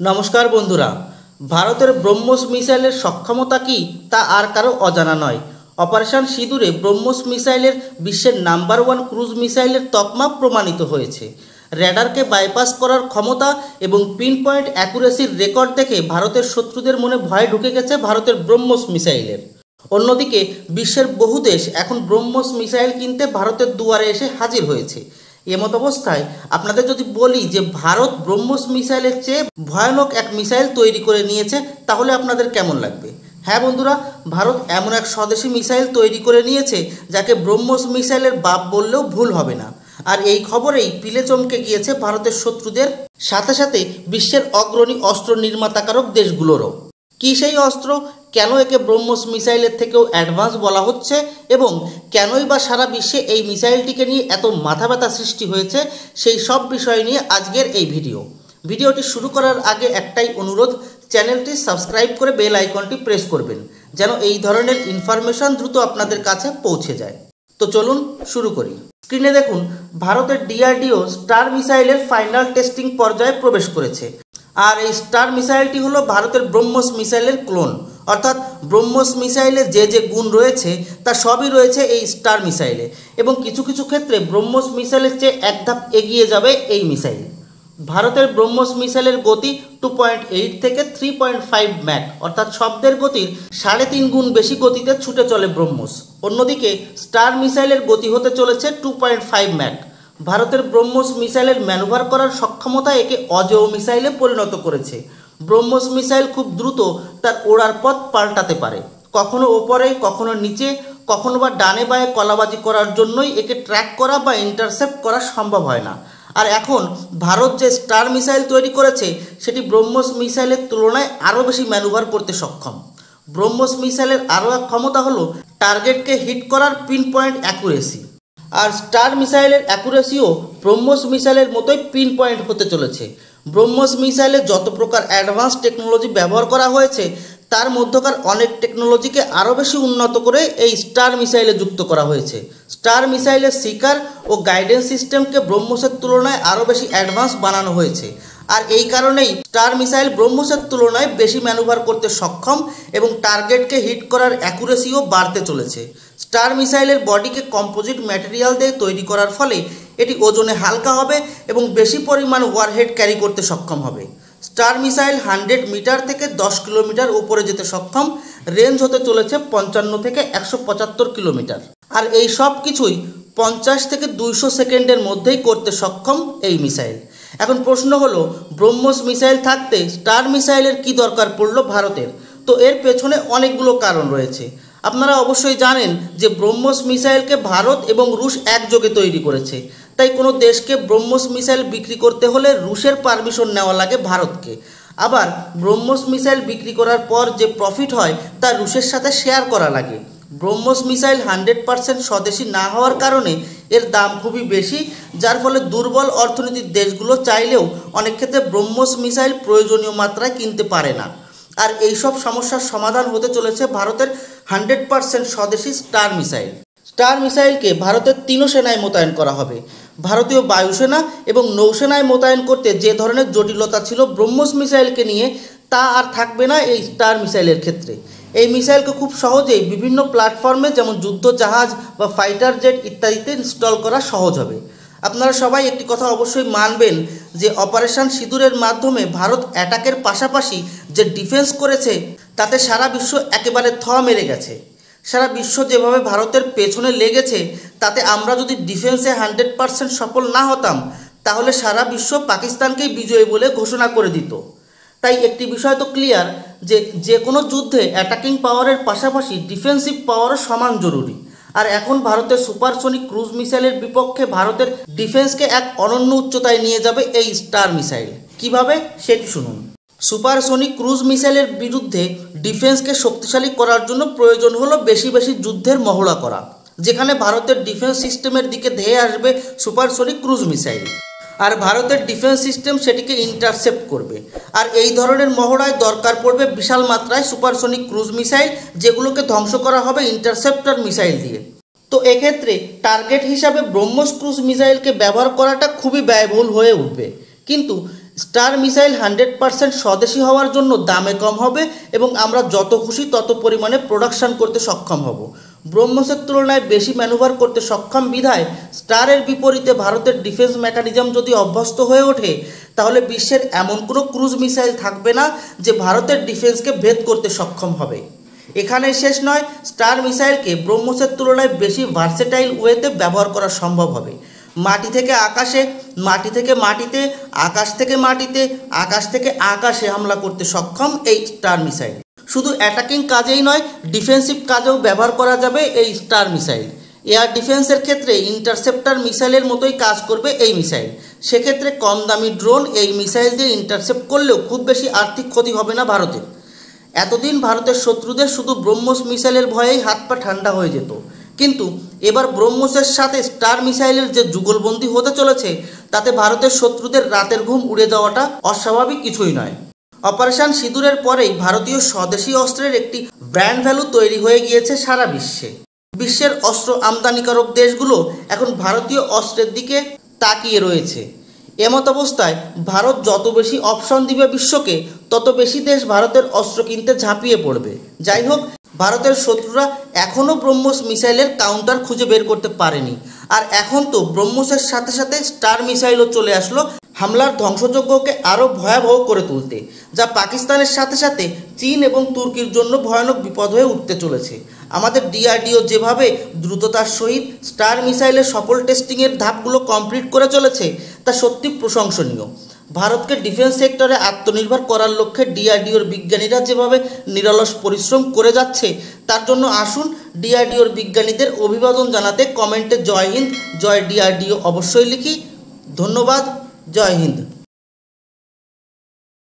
নমস্কার বন্ধুরা, ভারতের ব্রহ্মোস মিসাইলের সক্ষমতা কি তা আর কারো অজানা নয়। অপারেশন সিঁদুরে ব্রহ্মোস মিসাইলের বিশ্বের নাম্বার 1 ক্রুজ মিসাইলের তকমা প্রমাণিত হয়েছে। র্যাডারকে বাইপাস করার ক্ষমতা এবং পিন পয়েন্ট অ্যাকুরেসির রেকর্ড দেখে ভারতের শত্রুদের মনে ভয় ঢুকে গেছে ভারতের ব্রহ্মোস মিসাইলের। অন্যদিকে বিশ্বের বহু দেশ এখন ব্রহ্মোস মিসাইল কিনতে ভারতের দুয়ারে এসে হাজির হয়েছে। এমত অবস্থায় আপনাদের যদি বলি যে ভারত ব্রহ্মোস মিসাইলের চেয়ে ভয়ানক এক মিসাইল তৈরি করে নিয়েছে, তাহলে আপনাদের কেমন লাগবে? হ্যাঁ বন্ধুরা, ভারত এমন এক স্বদেশি মিসাইল তৈরি করে নিয়েছে যাকে ব্রহ্মোস মিসাইলের বাপ বললেও ভুল হবে না। আর এই খবরেই পিলে চমকে গিয়েছে ভারতের শত্রুদের, সাথে সাথে বিশ্বের অগ্রণী অস্ত্র নির্মাতাকারক দেশগুলোরও। কী সেই অস্ত্র, কেন একে ব্রহ্মোস মিসাইলের থেকেও অ্যাডভান্স বলা হচ্ছে এবং কেনই বা সারা বিশ্বে এই মিসাইলটিকে নিয়ে এত মাথা ব্যথা সৃষ্টি হয়েছে, সেই সব বিষয় নিয়ে আজকের এই ভিডিওটি শুরু করার আগে একটাই অনুরোধ, চ্যানেলটি সাবস্ক্রাইব করে বেল আইকনটি প্রেস করবেন যেন এই ধরনের ইনফরমেশন দ্রুত আপনাদের কাছে পৌঁছে যায়। তো চলুন শুরু করি। স্ক্রিনে দেখুন, ভারতের ডিআরডিও স্টার মিসাইলের ফাইনাল টেস্টিং পর্যায়ে প্রবেশ করেছে। আর এই স্টার মিসাইলটি হলো ভারতের ব্রহ্মোস মিসাইলের ক্লোন, অর্থাৎ ব্রহ্মোস মিসাইলে যে গুণ রয়েছে তা সবই রয়েছে এই স্টার মিসাইলে, এবং কিছু কিছু ক্ষেত্রে ব্রহ্মোস মিসাইলের চেয়ে এক ধাপ এগিয়ে যাবে এই মিসাইল। ভারতের ব্রহ্মোস মিসাইলের গতি 2.8 থেকে 3.5 ম্যাক, অর্থাৎ শব্দের গতির 3.5 গুণ বেশি গতিতে ছুটে চলে ব্রহ্মোস। অন্যদিকে স্টার মিসাইলের গতি হতে চলেছে 2.5 ম্যাক। ভারতের ব্রহ্মোস মিসাইলের ম্যানুভার করার সক্ষমতা একে অজেয় মিসাইলে পরিণত করেছে। ব্রহ্মোস মিসাইল খুব দ্রুত তার ওড়ার পথ পাল্টাতে পারে, কখনো ওপরে, কখনো নিচে, কখনো বা ডানে বাঁয়ে কলাবাজি করার জন্যই একে ট্র্যাক করা বা ইন্টারসেপ্ট করা সম্ভব হয় না। আর এখন ভারত যে স্টার মিসাইল তৈরি করেছে সেটি ব্রহ্মোস মিসাইলের তুলনায় আরও বেশি ম্যানুভার করতে সক্ষম। ব্রহ্মোস মিসাইলের আরও এক ক্ষমতা হলো টার্গেটকে হিট করার পিন পয়েন্ট অ্যাকুরেসি। আর স্টার মিসাইলের অ্যাকুরেসিও ব্রহ্মোস মিসাইলের মতোই পিন পয়েন্ট হতে চলেছে। ব্রহ্মোস মিসাইলে যত প্রকার অ্যাডভান্স টেকনোলজি ব্যবহার করা হয়েছে তার মধ্যকার অনেক টেকনোলজিকে আরও বেশি উন্নত করে এই স্টার মিসাইলে যুক্ত করা হয়েছে। স্টার মিসাইলের শিকার ও গাইডেন্স সিস্টেমকে ব্রহ্মোসের তুলনায় আরও বেশি অ্যাডভান্স বানানো হয়েছে। আর এই কারণেই স্টার মিসাইল ব্রহ্মোসের তুলনায় বেশি ম্যানুভার করতে সক্ষম এবং টার্গেটকে হিট করার অ্যাকুরেসিও বাড়তে চলেছে। স্টার মিসাইলের বডিকে কম্পোজিট ম্যাটেরিয়াল দিয়ে তৈরি করার ফলে এটি ওজনে হালকা হবে এবং বেশি পরিমাণ ওয়ারহেড ক্যারি করতে সক্ষম হবে। স্টার মিসাইল 100 মিটার থেকে 10 কিলোমিটার উপরে যেতে সক্ষম। রেঞ্জ হতে চলেছে 55 থেকে 175 কিলোমিটার। আর এই সব কিছুই 50 থেকে 200 সেকেন্ডের মধ্যেই করতে সক্ষম এই মিসাইল। এখন প্রশ্ন হলো, ব্রহ্মোস মিসাইল থাকতে স্টার মিসাইলের কি দরকার পড়লো ভারতের? তো এর পেছনে অনেকগুলো কারণ রয়েছে। আপনারা অবশ্যই জানেন যে ব্রহ্মোস মিসাইলকে ভারত এবং রুশ একযোগে তৈরি করেছে, তাই কোনো দেশকে ব্রহ্মোস মিসাইল বিক্রি করতে হলে রুশের পারমিশন নেওয়া লাগে ভারতকে। আবার ব্রহ্মোস মিসাইল বিক্রি করার পর যে প্রফিট হয় তা রুশের সাথে শেয়ার করা লাগে। ব্রহ্মোস মিসাইল 100% স্বদেশি না হওয়ার কারণে এর দাম খুবই বেশি, যার ফলে দুর্বল অর্থনীতির দেশগুলো চাইলেও অনেক ক্ষেত্রে ব্রহ্মোস মিসাইল প্রয়োজনীয় মাত্রায় কিনতে পারে না। আর এইসব সমস্যার সমাধান হতে চলেছে ভারতের 100% স্বদেশি স্টার মিসাইল। স্টার মিসাইলকে ভারতের 3 সেনায় মোতায়েন করা হবে। ভারতীয় বায়ুসেনা এবং নৌসেনায় মোতায়েন করতে যে ধরনের জটিলতা ছিল ব্রহ্মোস মিসাইলকে নিয়ে, তা আর থাকবে না এই স্টার মিসাইলের ক্ষেত্রে। এই মিসাইলকে খুব সহজেই বিভিন্ন প্ল্যাটফর্মে যেমন যুদ্ধ জাহাজ বা ফাইটার জেট ইত্যাদিতে ইনস্টল করা সহজ হবে। আপনারা সবাই একটি কথা অবশ্যই মানবেন যে অপারেশন সিঁদুরের মাধ্যমে ভারত অ্যাটাকের পাশাপাশি যে ডিফেন্স করেছে তাতে সারা বিশ্ব একেবারে মেরে গেছে। সারা বিশ্ব যেভাবে ভারতের পেছনে লেগেছে তাতে আমরা যদি ডিফেন্সে 100% সফল না হতাম তাহলে সারা বিশ্ব পাকিস্তানকেই বিজয়ী বলে ঘোষণা করে দিত। তাই একটি বিষয় তো ক্লিয়ার যে কোনো যুদ্ধে অ্যাটাকিং পাওয়ারের পাশাপাশি ডিফেন্সিভ পাওয়ারও সমান জরুরি। আর এখন ভারতের সুপারসনিক ক্রুজ মিসাইলের বিপক্ষে ভারতের ডিফেন্সকে এক অনন্য উচ্চতায় নিয়ে যাবে এই স্টার মিসাইল। কিভাবে সেটি শুনুন। সুপারসনিক ক্রুজ মিসাইলের বিরুদ্ধে ডিফেন্সকে শক্তিশালী করার জন্য প্রয়োজন হলো বেশি বেশি যুদ্ধের মহড়া করা, যেখানে ভারতের ডিফেন্স সিস্টেমের দিকে ধেয়ে আসবে সুপারসনিক ক্রুজ মিসাইল। আর ভারতের ডিফেন্স সিস্টেম সেটিকে ইন্টারসেপ্ট করবে। আর এই ধরনের মহড়ায় দরকার পড়বে বিশাল মাত্রায় সুপারসনিক ক্রুজ মিসাইল, যেগুলোকে ধ্বংস করা হবে ইন্টারসেপ্টর মিসাইল দিয়ে। তো এক্ষেত্রে টার্গেট হিসাবে ব্রহ্মোস ক্রুজ মিসাইলকে ব্যবহার করাটা খুবই ব্যয়বহুল হয়ে উঠবে। কিন্তু স্টার মিসাইল 100% স্বদেশি হওয়ার জন্য দামে কম হবে এবং আমরা যত খুশি তত পরিমাণে প্রোডাকশন করতে সক্ষম হব। ব্রহ্মসের তুলনায় বেশি ম্যানুভার করতে সক্ষম বিধায় স্টারের বিপরীতে ভারতের ডিফেন্স মেকানিজম যদি অভ্যস্ত হয়ে ওঠে তাহলে বিশ্বের এমন কোনো ক্রুজ মিসাইল থাকবে না যে ভারতের ডিফেন্সকে ভেদ করতে সক্ষম হবে। এখানে শেষ নয়, স্টার মিসাইলকে ব্রহ্মসের তুলনায় বেশি ভার্সেটাইল ওয়েতে ব্যবহার করা সম্ভব হবে। মাটি থেকে আকাশে, মাটি থেকে মাটিতে, আকাশ থেকে মাটিতে, আকাশ থেকে আকাশে হামলা করতে সক্ষম এই স্টার মিসাইল। শুধু অ্যাটাকিং কাজেই নয়, ডিফেন্সিভ কাজেও ব্যবহার করা যাবে এই স্টার মিসাইল। এয়ার ডিফেন্সের ক্ষেত্রে ইন্টারসেপ্টার মিসাইলের মতোই কাজ করবে এই মিসাইল। সেক্ষেত্রে কম দামি ড্রোন এই মিসাইল দিয়ে ইন্টারসেপ্ট করলেও খুব বেশি আর্থিক ক্ষতি হবে না ভারতের। এতদিন ভারতের শত্রুদের শুধু ব্রহ্মস মিসাইলের ভয়েই হাত পা ঠান্ডা হয়ে যেত, কিন্তু এবার ব্রহ্মসের সাথে স্টার মিসাইলের যে যুগলবন্দি হতে চলেছে তাতে ভারতের শত্রুদের রাতের ঘুম উড়ে যাওয়াটা অস্বাভাবিক কিছুই নয়। অপারেশন সিঁদুরের পরেই ভারতীয় স্বদেশি অস্ত্রের একটি ব্র্যান্ড ভ্যালু তৈরি হয়ে গিয়েছে সারা বিশ্বে। বিশ্বের অস্ত্র আমদানিকারক দেশগুলো এখন ভারতীয় অস্ত্রের দিকে তাকিয়ে রয়েছে। এমত অবস্থায় ভারত যত বেশি অপশন দিবে বিশ্বকে, তত বেশি দেশ ভারতের অস্ত্র কিনতে ঝাঁপিয়ে পড়বে। যাই হোক, ভারতের শত্রুরা এখনও ব্রহ্মস মিসাইলের কাউন্টার খুঁজে বের করতে পারেনি। আর এখন তো ব্রহ্মসের সাথে সাথে স্টার মিসাইলও চলে আসলো হামলার ধ্বংসযজ্ঞকে আরও ভয়াবহ করে তুলতে, যা পাকিস্তানের সাথে সাথে চীন এবং তুর্কির জন্য ভয়ানক বিপদ হয়ে উঠতে চলেছে। আমাদের ডিআরডিও যেভাবে দ্রুততার সহিত স্টার মিসাইলের সফল টেস্টিংয়ের ধাপগুলো কমপ্লিট করে চলেছে তা সত্যি প্রশংসনীয়। ভারতকে ডিফেন্স সেক্টরে আত্মনির্ভর করার লক্ষ্যে ডিআরডিওর বিজ্ঞানীরা যেভাবে নিরলস পরিশ্রম করে যাচ্ছে তার জন্য আসুন ডিআরডিওর বিজ্ঞানীদের অভিবাদন জানাতে কমেন্টে জয় হিন্দ, জয় ডিআরডিও অবশ্যই লিখি। ধন্যবাদ। জয় হিন্দ।